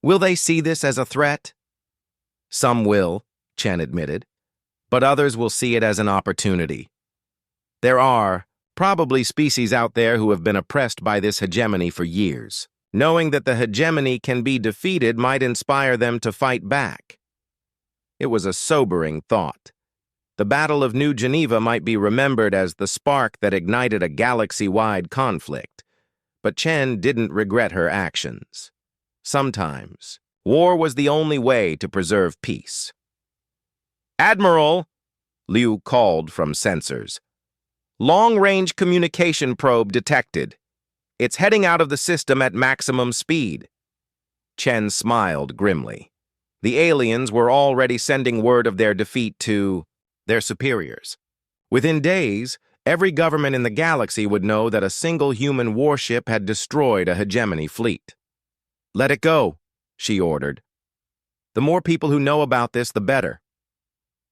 Will they see this as a threat?" "Some will," Chen admitted, "but others will see it as an opportunity. There are probably species out there who have been oppressed by this hegemony for years. Knowing that the hegemony can be defeated might inspire them to fight back." It was a sobering thought. The Battle of New Geneva might be remembered as the spark that ignited a galaxy-wide conflict, but Chen didn't regret her actions. Sometimes, war was the only way to preserve peace. "Admiral," Liu called from sensors. "Long-range communication probe detected. It's heading out of the system at maximum speed." Chen smiled grimly. The aliens were already sending word of their defeat to their superiors. Within days, every government in the galaxy would know that a single human warship had destroyed a hegemony fleet. "Let it go," she ordered. "The more people who know about this, the better."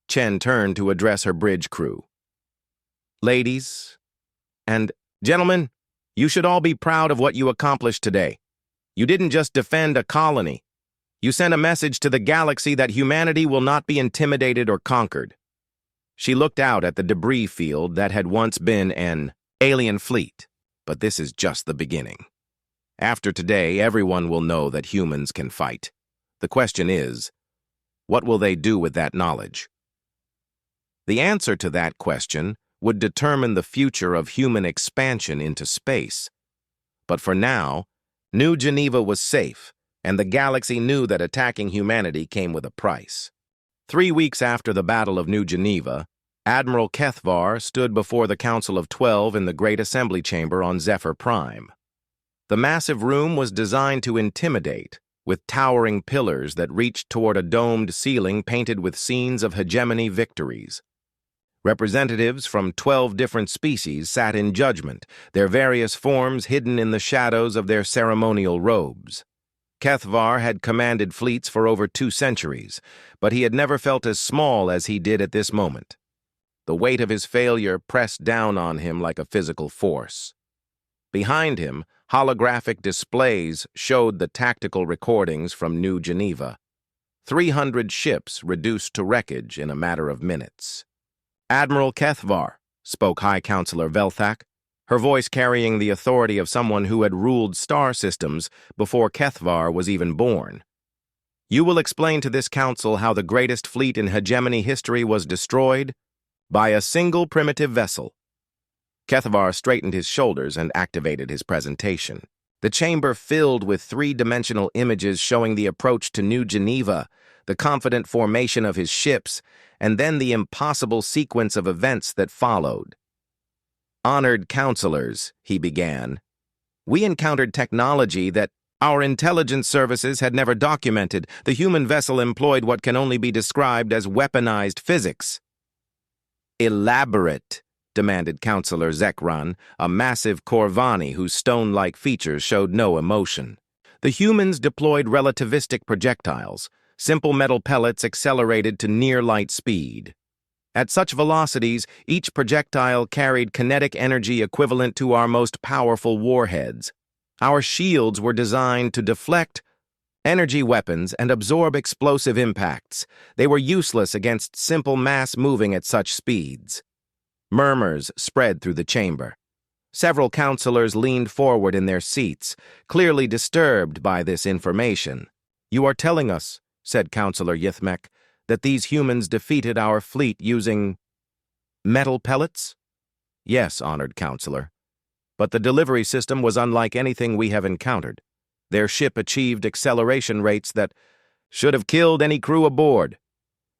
Chen turned to address her bridge crew. "Ladies and gentlemen, you should all be proud of what you accomplished today. You didn't just defend a colony. You sent a message to the galaxy that humanity will not be intimidated or conquered. She looked out at the debris field that had once been an alien fleet, but this is just the beginning. After today, everyone will know that humans can fight. The question is, what will they do with that knowledge? The answer to that question would determine the future of human expansion into space. But for now, New Geneva was safe, and the galaxy knew that attacking humanity came with a price. 3 weeks after the Battle of New Geneva, Admiral Kethvar stood before the Council of 12 in the Great Assembly Chamber on Zephyr Prime. The massive room was designed to intimidate, with towering pillars that reached toward a domed ceiling painted with scenes of hegemony victories. Representatives from 12 different species sat in judgment, their various forms hidden in the shadows of their ceremonial robes. Kethvar had commanded fleets for over 2 centuries, but he had never felt as small as he did at this moment. The weight of his failure pressed down on him like a physical force. Behind him, holographic displays showed the tactical recordings from New Geneva. 300 ships reduced to wreckage in a matter of minutes. "Admiral Kethvar," spoke High Counselor Velthak, her voice carrying the authority of someone who had ruled star systems before Kethvar was even born. "You will explain to this council how the greatest fleet in hegemony history was destroyed by a single primitive vessel." Kethvar straightened his shoulders and activated his presentation. The chamber filled with 3-dimensional images showing the approach to New Geneva, the confident formation of his ships, and then the impossible sequence of events that followed. "Honored counselors," he began, "we encountered technology that our intelligence services had never documented. The human vessel employed what can only be described as weaponized physics." "Elaborate," demanded Counselor Zekran, a massive Corvani whose stone-like features showed no emotion. "The humans deployed relativistic projectiles, simple metal pellets accelerated to near-light speed. At such velocities, each projectile carried kinetic energy equivalent to our most powerful warheads. Our shields were designed to deflect energy weapons and absorb explosive impacts. They were useless against simple mass moving at such speeds." Murmurs spread through the chamber. Several counselors leaned forward in their seats, clearly disturbed by this information. "You are telling us," said Counselor Yithmek, "that these humans defeated our fleet using metal pellets?" "Yes, honored counselor. But the delivery system was unlike anything we have encountered. Their ship achieved acceleration rates that should have killed any crew aboard.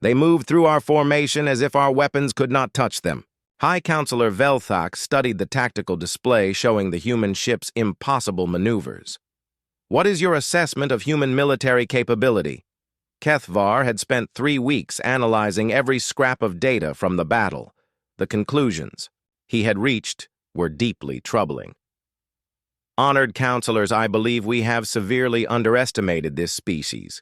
They moved through our formation as if our weapons could not touch them." High Counselor Velthak studied the tactical display showing the human ship's impossible maneuvers. "What is your assessment of human military capability?" Kethvar had spent 3 weeks analyzing every scrap of data from the battle. The conclusions he had reached were deeply troubling. "Honored counselors, I believe we have severely underestimated this species.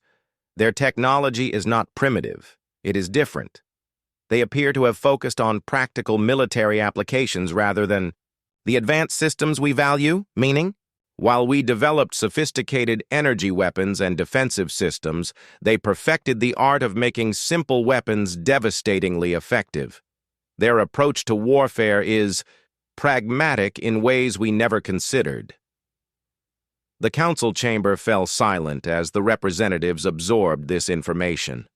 Their technology is not primitive. It is different. They appear to have focused on practical military applications rather than the advanced systems we value, meaning, while we developed sophisticated energy weapons and defensive systems, they perfected the art of making simple weapons devastatingly effective. Their approach to warfare is pragmatic in ways we never considered." The council chamber fell silent as the representatives absorbed this information.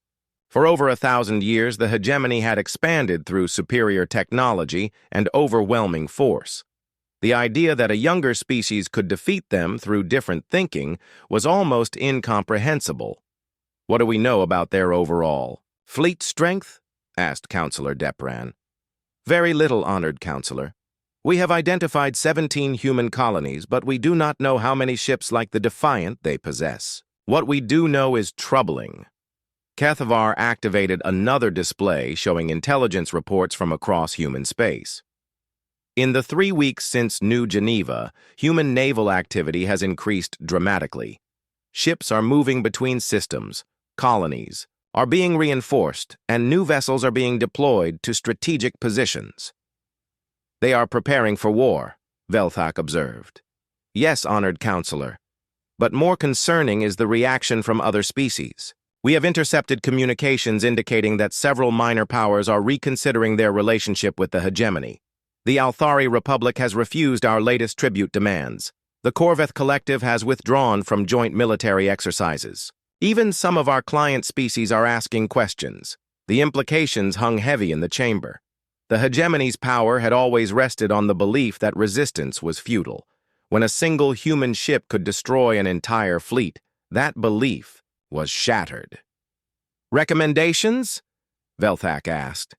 For over 1,000 years, the hegemony had expanded through superior technology and overwhelming force. The idea that a younger species could defeat them through different thinking was almost incomprehensible. "What do we know about their overall fleet strength?" asked Counselor Depran. "Very little, honored counselor. We have identified 17 human colonies, but we do not know how many ships like the Defiant they possess. What we do know is troubling." Kethvar activated another display showing intelligence reports from across human space. In the 3 weeks since New Geneva, human naval activity has increased dramatically. Ships are moving between systems, colonies are being reinforced, and new vessels are being deployed to strategic positions. "They are preparing for war," Velthak observed. "Yes, honored counselor. But more concerning is the reaction from other species. We have intercepted communications indicating that several minor powers are reconsidering their relationship with the hegemony. The Althari Republic has refused our latest tribute demands. The Corveth Collective has withdrawn from joint military exercises. Even some of our client species are asking questions. The implications hung heavy in the chamber. The hegemony's power had always rested on the belief that resistance was futile. When a single human ship could destroy an entire fleet, that belief was shattered. "Recommendations?" Velthak asked.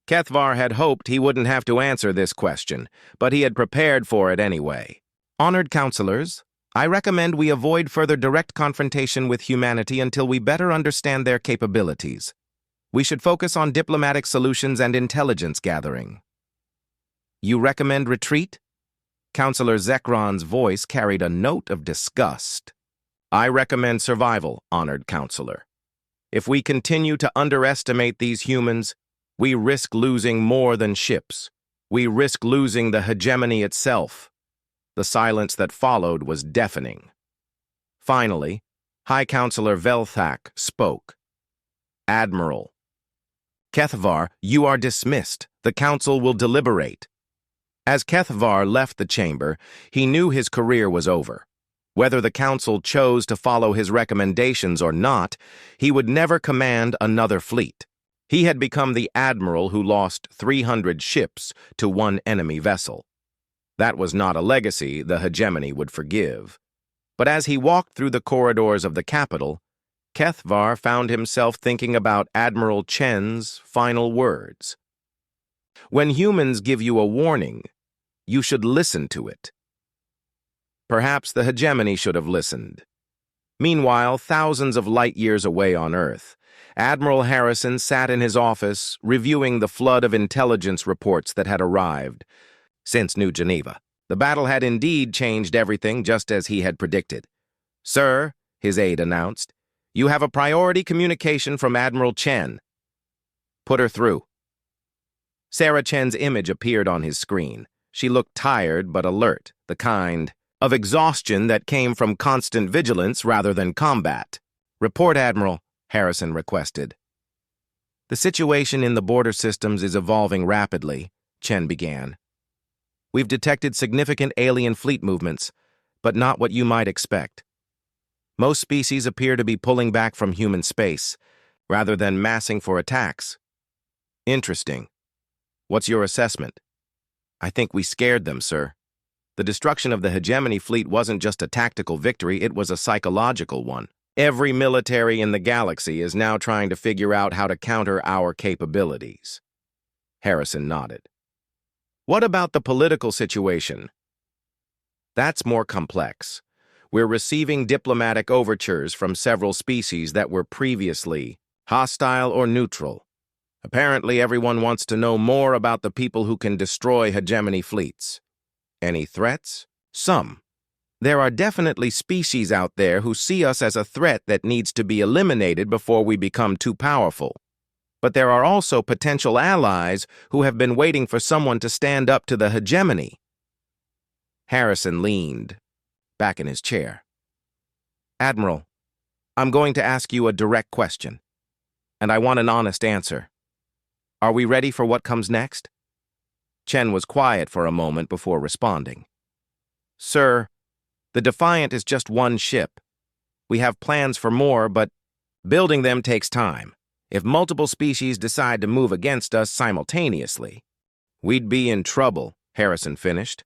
Kethvar had hoped he wouldn't have to answer this question, but he had prepared for it anyway. "Honored counselors, I recommend we avoid further direct confrontation with humanity until we better understand their capabilities. We should focus on diplomatic solutions and intelligence gathering." "You recommend retreat?" Counselor Zekron's voice carried a note of disgust. "I recommend survival, honored counselor. If we continue to underestimate these humans, we risk losing more than ships. We risk losing the hegemony itself." The silence that followed was deafening. Finally, High Counselor Velthak spoke. "Admiral. Kethvar, you are dismissed. The council will deliberate." As Kethvar left the chamber, he knew his career was over. Whether the council chose to follow his recommendations or not, he would never command another fleet. He had become the admiral who lost 300 ships to one enemy vessel. That was not a legacy the hegemony would forgive. But as he walked through the corridors of the capital, Kethvar found himself thinking about Admiral Chen's final words. "When humans give you a warning, you should listen to it." Perhaps the hegemony should have listened. Meanwhile, thousands of light years away on Earth, Admiral Harrison sat in his office reviewing the flood of intelligence reports that had arrived. Since New Geneva, the battle had indeed changed everything just as he had predicted. "Sir," his aide announced, "you have a priority communication from Admiral Chen." "Put her through." Sarah Chen's image appeared on his screen. She looked tired but alert, the kind of exhaustion that came from constant vigilance rather than combat. "Report, Admiral," Harrison requested. "The situation in the border systems is evolving rapidly," Chen began. "We've detected significant alien fleet movements, but not what you might expect. Most species appear to be pulling back from human space, rather than massing for attacks." "Interesting. What's your assessment?" "I think we scared them, sir. The destruction of the hegemony fleet wasn't just a tactical victory, it was a psychological one. Every military in the galaxy is now trying to figure out how to counter our capabilities." Harrison nodded. "What about the political situation?" "That's more complex. We're receiving diplomatic overtures from several species that were previously hostile or neutral. Apparently, everyone wants to know more about the people who can destroy hegemony fleets." "Any threats?" "Some. There are definitely species out there who see us as a threat that needs to be eliminated before we become too powerful. But there are also potential allies who have been waiting for someone to stand up to the hegemony." Harrison leaned back in his chair. "Admiral, I'm going to ask you a direct question, and I want an honest answer. Are we ready for what comes next?" Chen was quiet for a moment before responding. "Sir, the Defiant is just one ship. We have plans for more, but building them takes time. If multiple species decide to move against us simultaneously, we'd be in trouble," Harrison finished.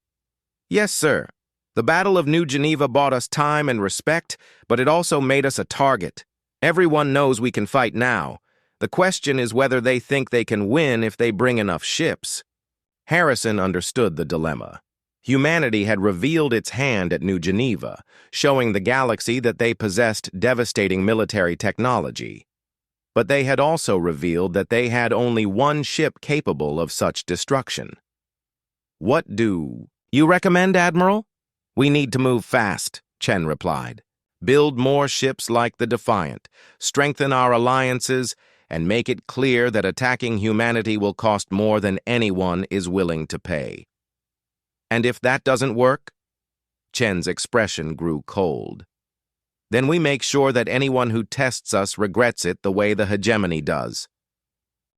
"Yes, sir. The Battle of New Geneva bought us time and respect, but it also made us a target. Everyone knows we can fight now. The question is whether they think they can win if they bring enough ships." Harrison understood the dilemma. Humanity had revealed its hand at New Geneva, showing the galaxy that they possessed devastating military technology. But they had also revealed that they had only one ship capable of such destruction. "What do you recommend, Admiral?" "We need to move fast," Chen replied. "Build more ships like the Defiant, strengthen our alliances, and make it clear that attacking humanity will cost more than anyone is willing to pay." "And if that doesn't work?" Chen's expression grew cold. Then we make sure that anyone who tests us regrets it the way the Hegemony does.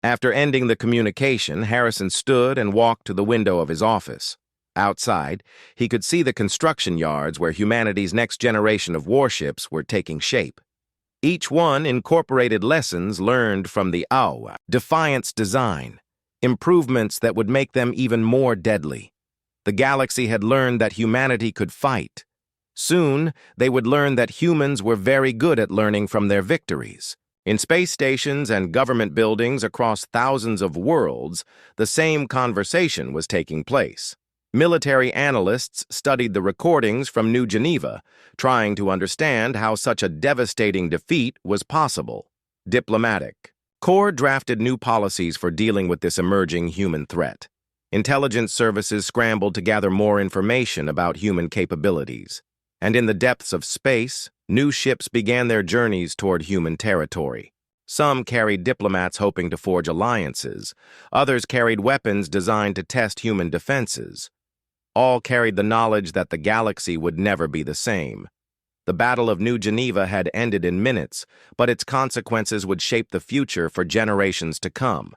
After ending the communication, Harrison stood and walked to the window of his office. Outside, he could see the construction yards where humanity's next generation of warships were taking shape. Each one incorporated lessons learned from the Defiant's design, improvements that would make them even more deadly. The galaxy had learned that humanity could fight. Soon, they would learn that humans were very good at learning from their victories. In space stations and government buildings across thousands of worlds, the same conversation was taking place. Military analysts studied the recordings from New Geneva, trying to understand how such a devastating defeat was possible. Diplomatic. Corps drafted new policies for dealing with this emerging human threat. Intelligence services scrambled to gather more information about human capabilities. And in the depths of space, new ships began their journeys toward human territory. Some carried diplomats hoping to forge alliances. Others carried weapons designed to test human defenses. All carried the knowledge that the galaxy would never be the same. The Battle of New Geneva had ended in minutes, but its consequences would shape the future for generations to come.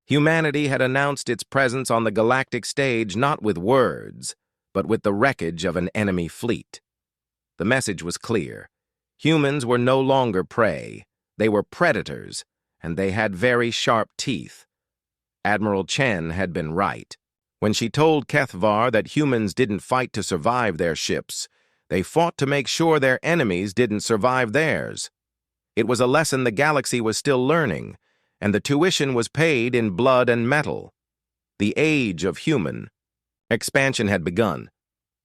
Humanity had announced its presence on the galactic stage not with words, but with the wreckage of an enemy fleet. The message was clear. Humans were no longer prey. They were predators, and they had very sharp teeth. Admiral Chen had been right. When she told Kethvar that humans didn't fight to survive their ships, they fought to make sure their enemies didn't survive theirs. It was a lesson the galaxy was still learning, and the tuition was paid in blood and metal. The age of human expansion had begun,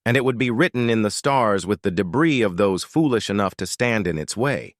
and it would be written in the stars with the debris of those foolish enough to stand in its way.